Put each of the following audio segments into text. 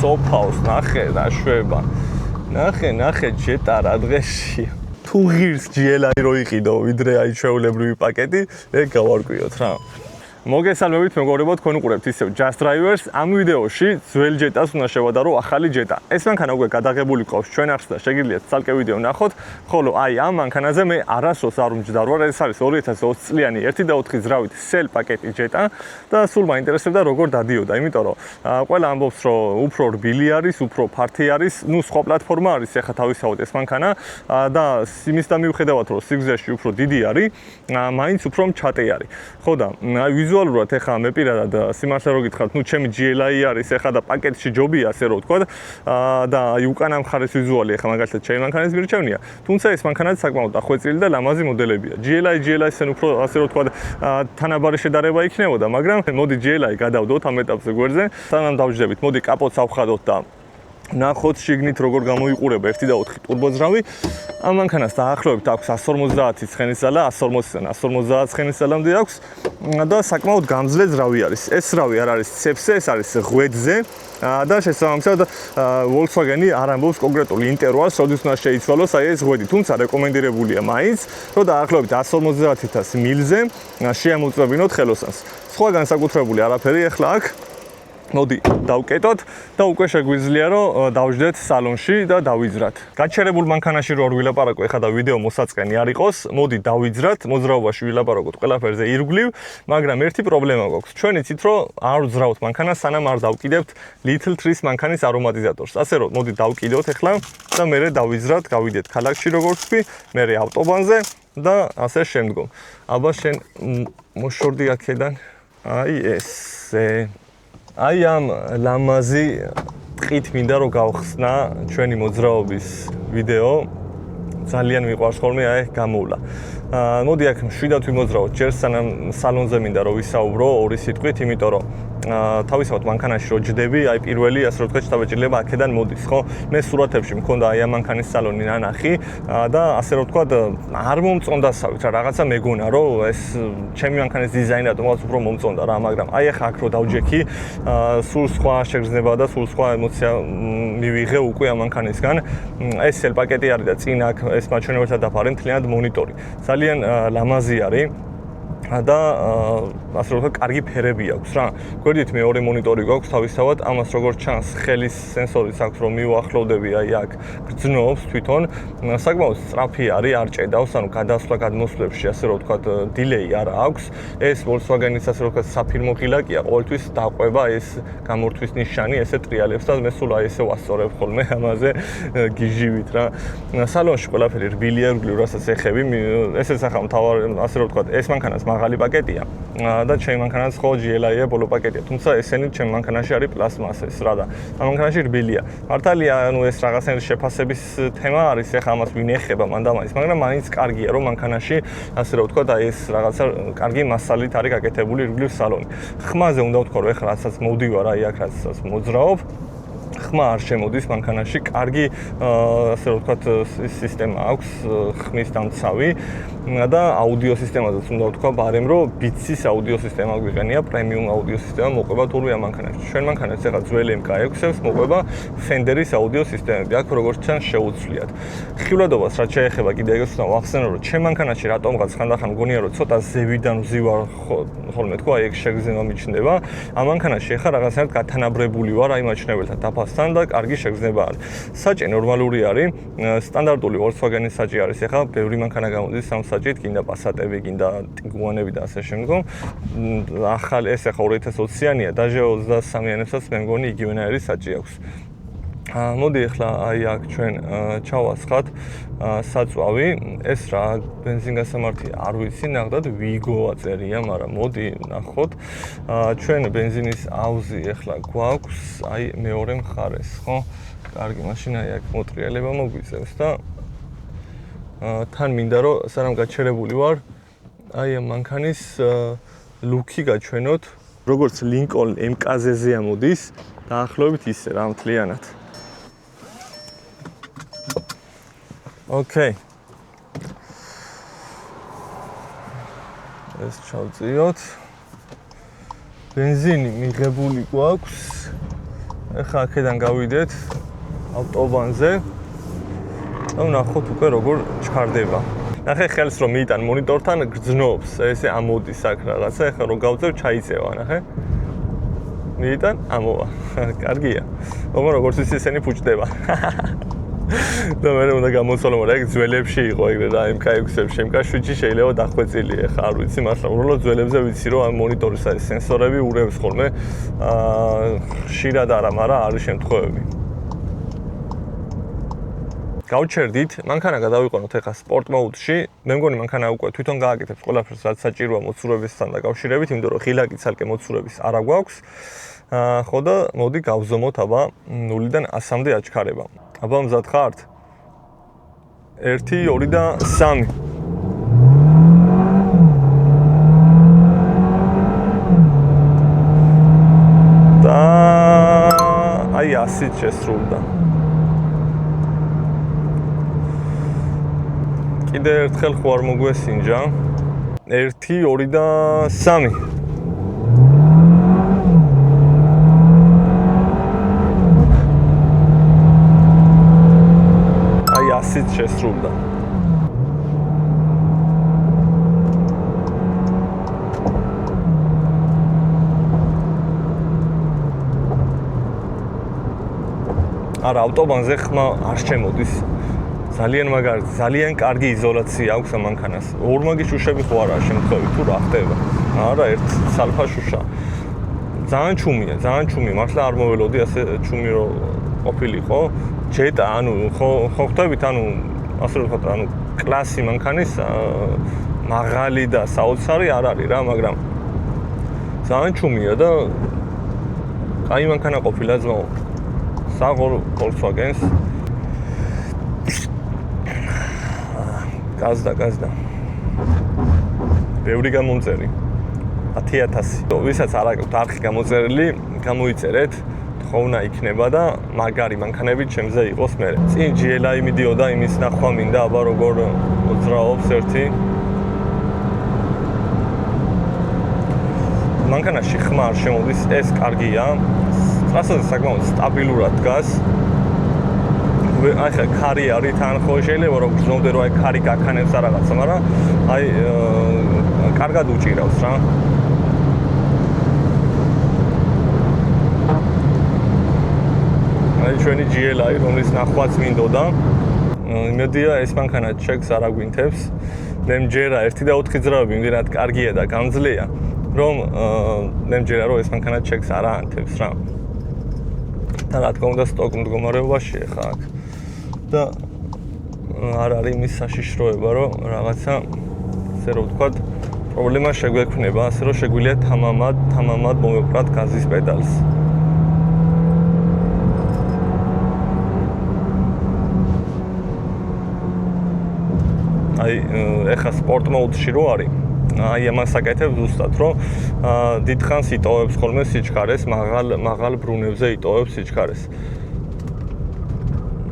სოფაოს, ნახე რა შვება. ნახე ჯეტა რა დღეშია. თუ ღირს GLI რო იყიდო, ვიდრე აი ჩვეულებრივი პაკეტი, ეგ გავარკვიოთ რა. მოგესალმებით მეგობრებო, თქვენ უყურებთ ისევ Just Drivers. ამ ვიდეოში ძველი ჯეტას უნდა შევადარო ახალი ჯეტა. ეს მანქანა უკვე გადაღებული ყავს ჩვენ არხს და შეგიძლიათ ცალკე ვიდეო ნახოთ, ხოლო აი ამ მანქანაზე მე არასდროს არ უმჯდარ ვარ. ეს არის 2020 წლიანი 1.4 ძრავით სელ პაკეტი ჯეტა და სულ მაინტერესებდა როგორ დადიოდა, იმიტომ რომ ყველა ამბობს რომ უფრო რბილი არის, უფრო ფართი არის, ნუ სხვა პლატფორმა არის ახლა თავისთავად ეს მანქანა და იმის და მიუხედავად რომ სიგრძეში უფრო დიდი არის, მაინც უფრო მჩატე არის. ხო და აი ვიზუალურად ეხლა მე პირადად სიმართლე რო გითხრათ, ნუ ჩემი GLI არის ეხლა და პაკეტში ჯობია ასე რო ვთქვა და აი უკანა მხარეს ვიზუალი ეხლა მაგალითად ჩემი მანქანის მირჩევნია. თუმცა ეს მანქანაც საკმაოდ დახვეწილი და ლამაზი მოდელებია. GLI-სთან უფრო ასე რო ვთქვა თანაბარი შედარება იქნებოდა, მაგრამ მოდი GLI გადავდოთ ამ ეტაპზე გვერდზე. სანამ დავждებით, მოდი კაპოტს ავხადოთ და ნახოთ შიგნით როგორ გამოიყურება 1.4 ტურბოძრავი. ამ მანქანას დაახლოებით აქვს 150 ცხენისძალა, 140-დან 150 ცხენისძალამდე აქვს და საკმაოდ გამძლე ძრავი არის. ეს ძრავი არ არის ცეფზე, ეს არის ღვედზე და შესაბამისად Volkswagen-ი არ ამბობს კონკრეტულ ინტერვალს, როდის უნდა შეიცვალოს აი ეს ღვედი, თუმცა რეკომენდირებულია მაინც, რომ დაახლოებით 150 მილზე შეამოწმებინოთ ხელოსანს. სხვა განსაკუთრებული არაფერი ახლა აქ მოდი დავკეტოთ და უკვე შეგვიძლია რომ დავждეთ სალონში და დავიძრათ. გაჩერებულ მანქანაში რო არ ვილაპარაკო ეხლა და ვიდეო მოსაწყენი არ იყოს, მოდი დავიძრათ, მოძრაობაში ვილაპარაკოთ ყველაფერზე ირგვლივ, მაგრამ ერთი პრობლემა გვაქვს. ჩვენ იცით რომ არ ვძრავთ მანქანას, სანამ არ დავკიდებთ Little Trees მანქანის არომატიზატორს. ასე რომ მოდი დავკიდოთ ეხლა და მერე დავიძრათ, გავიდეთ ქალაქში როგორც ვთქვი, მერე ავტობანზე და ასე შემდგომ. აბა შენ მოშორდი აქედან. აი ესე აი ამ ლამაზი ტყით მინდა რომ გავხსნა ჩვენი მოძრაობის ვიდეო. ძალიან მიყვარს ხოლმე აი გამოვლა. მოდი აქ მშვიდად ვიმოძრავოთ ჯერ სანამ სალონზე მინდა რომ ვისაუბრო ორი სიტყვით, იმიტომ რომ თავისთავად მანქანაში რო ჯდები, აი პირველი ასე რომ ვთქვათ შთაბეჭდილება აქედან მოდის, ხო? მე სურათებში მქონდა აი ამ მანქანის სალონი ნანახი და ასე რომ ვთქვათ არ მომწონდასავით რა, რაღაცა მეგონა რომ ეს ჩემი მანქანის დიზაინი რატომღაც უფრო მომწონდა რა, მაგრამ აი ახლა აქ რო დავჯექი, სულ სხვა შეგრძნება და სულ სხვა ემოცია მივიღე უკვე ამ მანქანისგან. ეს სელ პაკეტი არის და წინ აქ ეს მაჩვენებელთა დაფარი მთლიანად მონიტორი. ძალიან ლამაზი არის და ასე რომ ვთქვათ, კარგი ფერები აქვს რა. გვერდით მეორე მონიტორი გვაქვს თავისთავად, ამას როგორც ჩანს, ხელის სენსორიც აქვს, რომ მივუახლოვდები აი აქ გრძნობს თვითონ. საკმაოდ სწრაფი არის, არ ჭედავს, ანუ გადასვლა გადმოსვლებში ასე რომ ვთქვათ, დილეი არ აქვს. ეს Volkswagen-ის ასე რომ ვთქვათ, საფირმო ღილაკია, ყოველთვის დაყვება ეს გამორთვის ნიშანი, ესე ტრიალებს და მე სულ აი ესე ვასწორებ ხოლმე ამაზე გიჟივით რა. სალონში ყველაფერი რბილია, რბილი, რასაც ეხები, ესეც ახლა მთავარი ასე რომ ვთქვათ, ეს მანქანას მაღალი პაკეტია და ჩემი მანქანაც ხო GLI-ია ბოლო პაკეტია, თუმცა ესენი ჩემი მანქანაში არის პლასმასის რა და ამ მანქანაში რბილია. მართალია, ანუ ეს რაღაცნაირი შეფასების თემა არის, ეხლა ამას ვინ ეხება მანდამაინც, მაგრამ მაინც კარგია რომ მანქანაში ასე რომ ვთქვათ, აი ეს რაღაცა კარგი მასალით არის გაკეთებული ირგვლივ სალონი. ხმაზე უნდა ვთქვა რომ ეხლა რასაც მოვდივარ აი აქ რასაც მოძრაობ, ხმა არ შემოდის მანქანაში, კარგი ასე რომ ვთქვათ სისტემა აქვს, ხმის დამცავი და აუდიო სისტემაზეც უნდა ვთქვა ბარემ რომ Beats-ის აუდიო სისტემა გვიყენია, პრემიუმ აუდიო სისტემა მოყვება თურმე ამ მანქანაში. ჩვენ მანქანას ეხლა ძველი MK6-ს მოყვება Fender-ის აუდიო სისტემები, აქ როგორც ჩანს შეუცვლიათ. ხილვადობას რაც შეეხება კიდე ეგეც უნდა ვახსენო რომ ჩემ მანქანაში რატომღაც ხანდახან მგონია რომ ცოტა ზევიდან ვზივარ ხოლმე თქვა, ეგ შეგრძნება მიჩნდება. ამ მანქანაში ეხლა რაღაცნაირად გათანაბრებული ვარ აი მაჩვენებელთა დაფასთან და კარგი შეგრძნება არის. საჭი ნორმალური არის, სტანდარტული Volkswagen-ის საჭი არის ეხლა, ბევრი მანქანა გამოდის ამ საჭით, გინდა Passat-ები, გინდა Tiguan-ები და ასე შემდგომ. ახალი ეს ახლა 2020-იანია, დაჟე 23-იანებსაც მე მგონი იგივენაირი საჭი აქვს. მოდი ახლა აი აქ ჩვენ ჩავასხათ საწვავი. ეს რა ბენზინგასამართი არ ვიცი, ნახდათ Vigo აწერია, მაგრამ მოდი ნახოთ. ჩვენ ბენზინის აუზი ახლა გვაქვს აი მეორე მხარეს, ხო? კარგი, მაშინ აი აქ მოტრიალება მოგვიწევს და თან მინდა რომ სანამ გაჩერებული ვარ, აი ამ მანქანის ლუკი გაჩვენოთ, როგორც Lincoln MKZ-ზე ამოდის, დაახლოებით ისე რა მთლიანად. Okay. ეს ჩავწიოთ. ბენზინი მიღებული გვაქვს. ეხლა აქედან გავიდეთ ავტობანზე. და ვნახოთ უკვე როგორ ჩქარდება. ნახე ხელს რომ მიიტან მონიტორთან გრძნობს, ესე ამოდის აქ რაღაცა, ეხლა რომ გავწევ ჩაიწევა, ნახე. მიიტან ამოვა. კარგია. მაგრამ როგორც ის ესენი ფუჭდება. და მე უნდა გამოსვალო, მაგრამ ეგ ძველებში იყო ეგრე რა, MK6-ებში, MK7-ში შეიძლება დახვეწილი, ეხლა არ ვიცი, მაგრამ უბრალოდ ძველებზე ვიცი რომ ამ მონიტორის აი სენსორები ურევს ხოლმე. ხშირად არა, მაგრამ არის შემთხვევები. გავჩერდით, მანქანა გადავიყენოთ ეხლა სპორტ მოდში. მე მგონი მანქანა უკვე თვითონ გააკეთებს ყველაფერს, რაც საჭიროა მოცურებასთან დაკავშირებით, იმიტომ რომ ხილაკი ცალკე მოცურების არა გვაქვს. ხო და მოდი გავზომოთ აბა 0-დან 100-მდე აჩქარება. აბა მზად ხართ? 1, 2 და 3. და აი 100-ით შესრულდა. კიდე ერთხელ ხო არ მოგვესინჯა. 1, 2 და 3. აი 100-ით შესრულდა. არა, ავტობანზე ხმა არ შემოდის. ძალიან მაგარი, ძალიან კარგი იზოლაცია აქვს ამ მანქანას. ორმაგი შუშები ხო არა შემთხვევით თუ რა ხდება. არა, ერთ სალფა შუშა. ძალიან ჩუმია, ძალიან ჩუმია. მართლა არ მოველოდი ასე ჩუმი რო ყოფილიყო. ჯეტა, ანუ ხო ხვდებით, ანუ ასე ვთქვათ, ანუ კლასი მანქანის მაღალი და საოცარი არ არის რა, მაგრამ ძალიან ჩუმია და კაი მანქანა ყოფილა ძმაო. საღოლ Volkswagen-ს გაზდა. ბევრი გამომწერი. 10000. ვისაც არ აქვს არხი გამოწერილი, გამოიწერეთ. თხოვნა იქნება და მაგარი მანქანები ჩემზე იყოს მე. წინ GLI მიდიოდა, იმის ნახვა მინდა, აბა როგორ მოძრაობს ერთი. მანქანაში ხმა არ შემოდის, ეს კარგია. ტრასაზე საკმაოდ სტაბილურად დგას. აი ხა ქარი არის თან ხო შეიძლება რომ გრძნობდე რომ აი ქარი გაქანებს რა რაღაცა, მაგრამ აი კარგად უჭირავს რა. აი ჩვენი GLI რომლის ნახვაც მინდოდა. იმედია ეს მანქანა ჩეკს არ აგვინთებს. მე მჯერა 1 და 4 ძრავები იმდენად კარგია და გამძლეა, რომ მე მჯერა რომ ეს მანქანა ჩეკს არ აანთებს რა. და რა თქმა უნდა სტოკ მდგომარეობაში ხა აქ. და არ არის იმის საშიშროება, რომ რაღაცა ასე რომ ვთქვათ, პრობლემა შეგვექმნება, ასე რომ შეგვიძლია თამამად მომეყრათ გაზის პედალს. აი ეხა სპორტ მოდში რო არის, აი ამას აკეთებს ზუსტად, რომ დიდხანს იტოვებს ხოლმე სიჩქარეს, მაღალ ბრუნებზე იტოვებს სიჩქარეს.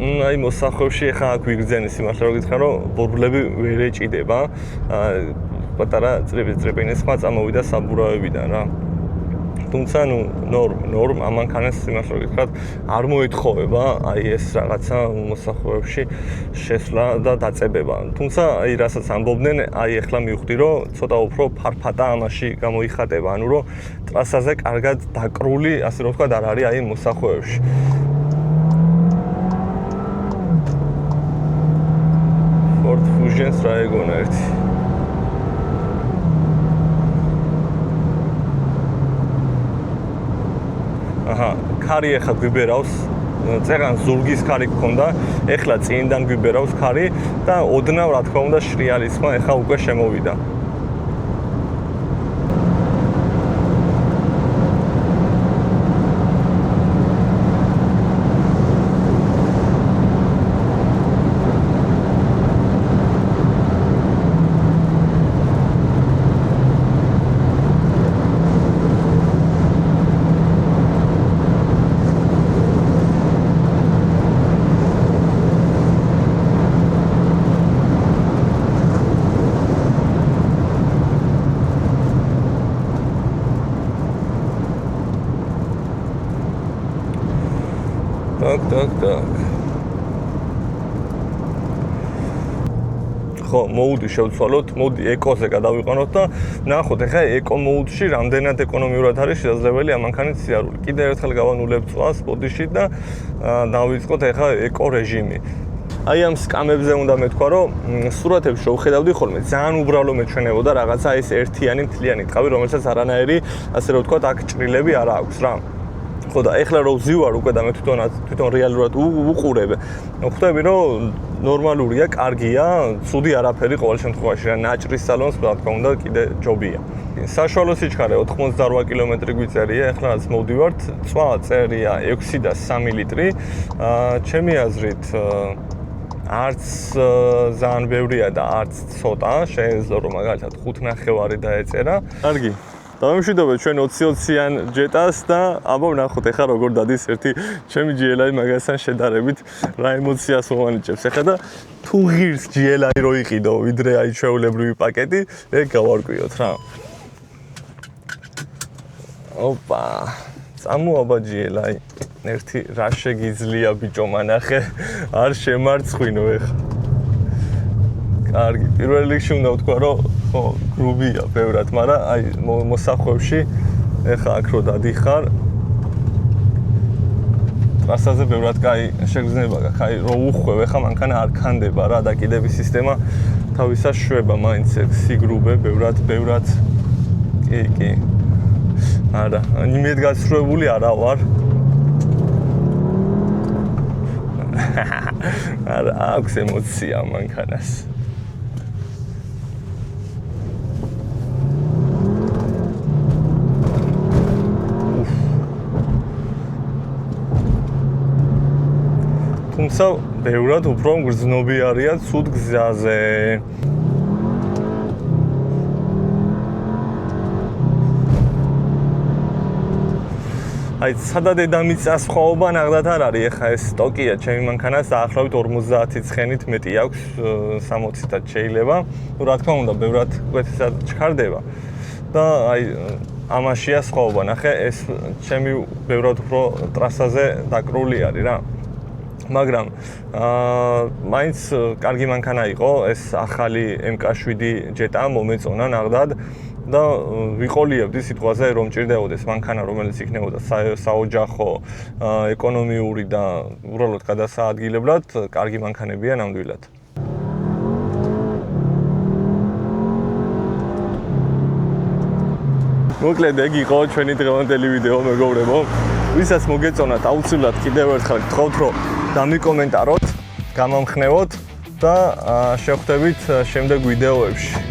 აი მოსახლეში ხა აქ ვიგრძენის სიმართლე რომ გითხრა რომ ბორბლები ვერ ეჭიდება. პატარა წრეპინის ხმა წამოვიდა საბურავებიდან რა. თუმცა ნუ ნორმ ამ მანქანას სიმართლე რომ გითხრათ არ მოეთხოვება აი ეს რაღაცა მოსახლეში შესვლა და დაწებება. თუმცა აი რასაც ამბობდნენ, აი ახლა მივხვდი რომ ცოტა უფრო ფარფატა ამაში გამოიხატება, ანუ რომ ტრასაზე კარგად დაკრული, ასე რომ ვთქვათ, არ არის აი მოსახლეში. Ford Fusion-ს რა ეგონა ერთი. აჰა, ქარი ახლა გვიბერავს, წეღან ზურგის ქარი გქონდა, ახლა წინიდან გვიბერავს ქარი და ოდნავ რა თქმა უნდა შრიალის ხმა ახლა უკვე შემოვიდა. Так. ხო, მოუდი შევცვალოთ, მოდი ეკოზე გადავიყანოთ და ნახოთ, ეხლა ეკო მოუდში რამდენად ეკონომიურად არის შესაძლებელი ამანქანის სიარული. კიდევ ერთხელ გავანულებ წვას ბოდიში და დავიწყოთ ეხლა ეკო რეჟიმი. აი ამ სკამებზე უნდა მეთქვა, რომ სურათებში შევხედავდი ხოლმე, ძალიან უბრალო მეჩვენებოდა რაღაცა ეს ერთიანი მთლიანი ტყავი, რომელსაც არანაირი, ასე რომ ვთქვათ, აქ ჭრილები არ აქვს რა. ხო და ეხლა რომ ვზივარ უკვე და მე თვითონ რეალურად უყურებ, ხვდები რომ ნორმალურია, კარგია, ცუდი არაფერი ყოველ შემთხვევაში რა ნაჭრის სალონს რა თქმა უნდა კიდე ჯობია. საშუალო სიჩქარე 88 კილომეტრი გვიწერია, ეხლა რაც მოვდივართ, წვა წერია 6.3 ლიტრი. ჩემი აზრით არც ძალიან ბევრია და არც ცოტა, შეიძლება რომ მაგალითად 5.5 დაეწერა. კარგი. დავიმშვიდობთ ჩვენ 20-20-იან ჯეტას და აბა ვნახოთ ეხლა როგორ დადის ერთი ჩემი GLI მაგასთან შედარებით რა ემოციას მომანიჭებს ეხლა და თუ ღირს GLI რო იყიდო ვიდრე აი ჩვეულებრივი პაკეტი ეგ გავარკვიოთ რა. ოპა წამოაბა GLI ერთი რა შეგიძლია ბიჭო მანახე არ შემარცხვინო ეხლა. კარგი, პირველ რიგში უნდა ვთქვა, რომ ხო, გრუბია ბევრად, მაგრამ აი მოსახვევში ეხა აქ რო დადიხარ ტრასაზე ბევრად კაი შეგრძნება გაქვს, აი რო უხვევ, ეხა მანქანა არ ქანდება რა და კიდების სისტემა თავისას შვება მაინც სიგრუბე ბევრად კი. არა, იმედ გასწრებული არა ვარ. არა, აქვს ემოცია მანქანას. თუმცა ბევრად უფრო მგრძნობი არიან ცუდ გზაზე. აი, სადა დედამიწა სხვაობა ნახდათ არ არის, ეხა ეს სტოკია ჩემი მანქანას დაახლოებით 50 ცხენით მეტი აქვს, 60-ად შეიძლება. ნუ რა თქმა უნდა, ბევრად უკეთესად ჩქარდება. და აი ამაშია სხვაობა, ნახე, ეს ჩემი ბევრად უფრო ტრასაზე დაკრული არის რა. მაგრამ მაინც კარგი მანქანა იყო, ეს ახალი MK7 ჯეტა მომეწონა ნახდად და ვიყოლიებდი სიტყვაზე რომ მჭირდებოდეს მანქანა რომელიც იქნებოდა საოჯახო, ეკონომიური და უბრალოდ გადასაადგილებლად კარგი მანქანებია ნამდვილად. მოკლედ ეგ იყო ჩვენი დღევანდელი ვიდეო მეგობრებო. ვისაც მოგეწონათ აუცილებლად კიდევ ერთხელ გთხოვთ რომ დამიკომენტაროთ, გამამხნევოთ და შევხვდებით შემდეგ ვიდეოებში.